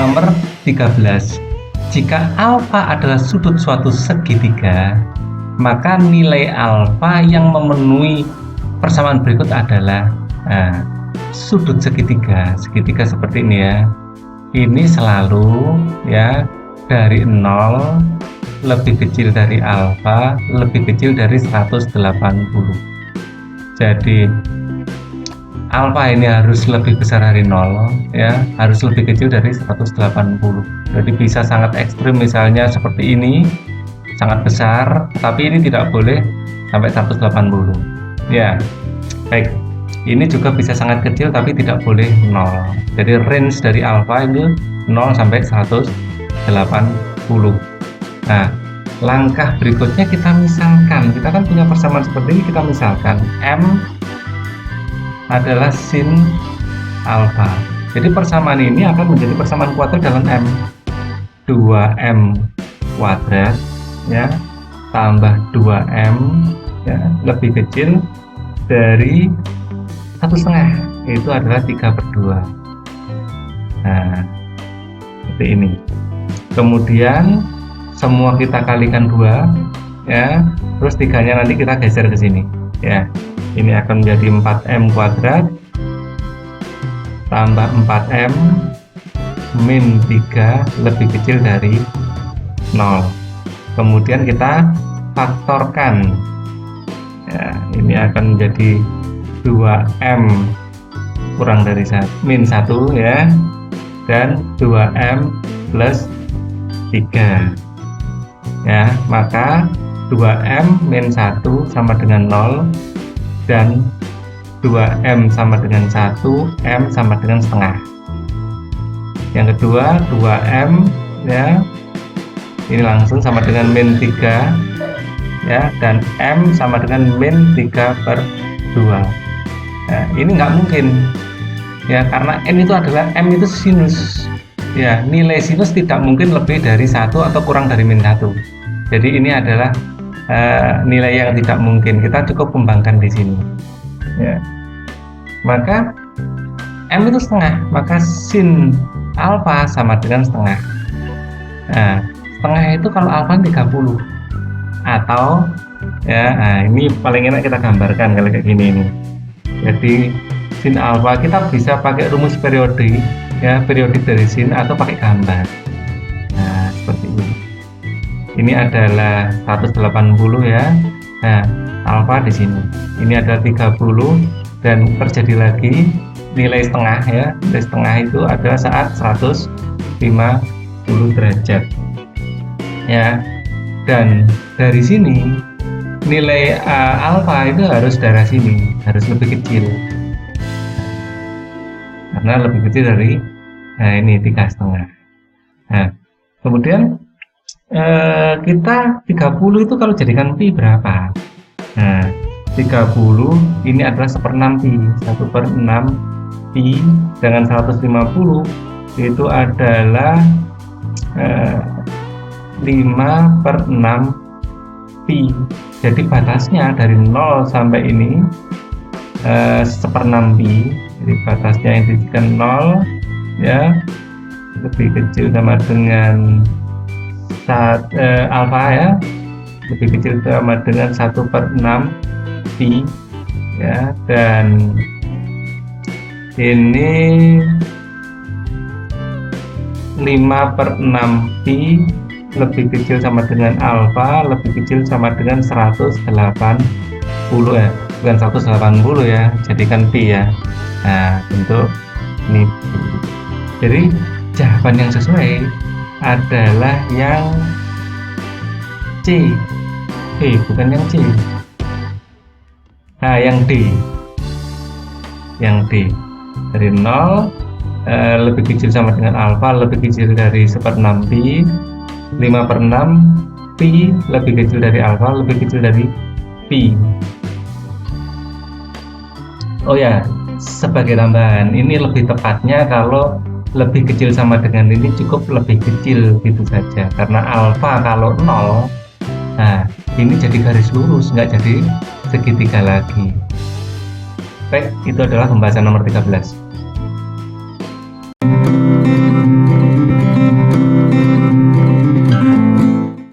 Nomor 13. Jika alfa adalah sudut suatu segitiga, maka nilai alfa yang memenuhi persamaan berikut adalah sudut segitiga seperti ini ya. Ini selalu ya dari 0 lebih kecil dari alfa lebih kecil dari 180. Jadi alfa ini harus lebih besar dari 0 ya, harus lebih kecil dari 180. Jadi bisa sangat ekstrim, misalnya seperti ini sangat besar, tapi ini tidak boleh sampai 180 ya. Baik, ini juga bisa sangat kecil tapi tidak boleh 0. Jadi range dari alfa itu 0 sampai 180. Nah, langkah berikutnya kita misalkan, kita kan punya persamaan seperti ini, kita misalkan M adalah sin alfa. Jadi persamaan ini akan menjadi persamaan kuadrat dalam M. 2M kuadrat ya tambah 2M ya lebih kecil dari 1/2, itu adalah 3/2. Nah, seperti ini. Kemudian semua kita kalikan 2 ya, terus 3-nya nanti kita geser ke sini ya. Ini akan menjadi 4M kuadrat tambah 4M min 3 lebih kecil dari 0. Kemudian kita faktorkan ya, ini akan menjadi 2M kurang dari min 1 ya, dan 2M plus 3 ya. Maka 2M min 1 sama dengan 0, dan 2M sama dengan 1, M sama dengan setengah. Yang kedua 2M ya, ini langsung sama dengan min 3 ya, dan M sama dengan min 3/2. Nah, ini nggak mungkin ya, karena N itu adalah, M itu sinus ya, nilai sinus tidak mungkin lebih dari 1 atau kurang dari min 1. Jadi ini adalah nilai yang tidak mungkin, kita cukup kembangkan di sini ya. Maka M itu setengah, maka sin alfa sama dengan setengah. Nah, setengah itu kalau alfa 30 atau ya, nah ini paling enak kita gambarkan kalau kayak gini ini. Jadi sin alfa kita bisa pakai rumus periodik ya, periodik dari sin, atau pakai gambar. Nah, seperti ini. Ini adalah 180 ya. Nah, alfa di sini. Ini ada 30, dan terjadi lagi nilai setengah ya. Nilai setengah itu ada saat 150 derajat. Ya. Dan dari sini nilai alfa itu harus dari sini, harus lebih kecil. Karena lebih kecil dari ini 3,5. Nah, kemudian kita 30 itu kalau jadikan pi berapa? Nah, 30 ini adalah 1/6 pi, 1/6 pi dengan 150 itu adalah 5/6 pi. Jadi batasnya dari 0 sampai ini 1/6 pi. Jadi batasnya yang dijadikan 0 ya, lebih kecil sama dengan alfa ya, lebih kecil sama dengan 1/6 pi ya, dan ini 5/6 pi lebih kecil sama dengan alfa lebih kecil sama dengan 180 ya, bukan 180 ya, jadikan pi ya. Nah, untuk ini. Jadi jawaban yang sesuai adalah yang C. Bukan yang C. Nah, yang D. Yang D. Dari 0 lebih kecil sama dengan alfa lebih kecil dari 1/6 pi, 5/6 pi lebih kecil dari alfa lebih kecil dari pi. Oh ya, sebagai tambahan, ini lebih tepatnya kalau lebih kecil sama dengan ini cukup lebih kecil gitu saja, karena alfa kalau 0, nah ini jadi garis lurus, nggak jadi segitiga lagi. Baik, itu adalah pembahasan nomor 13.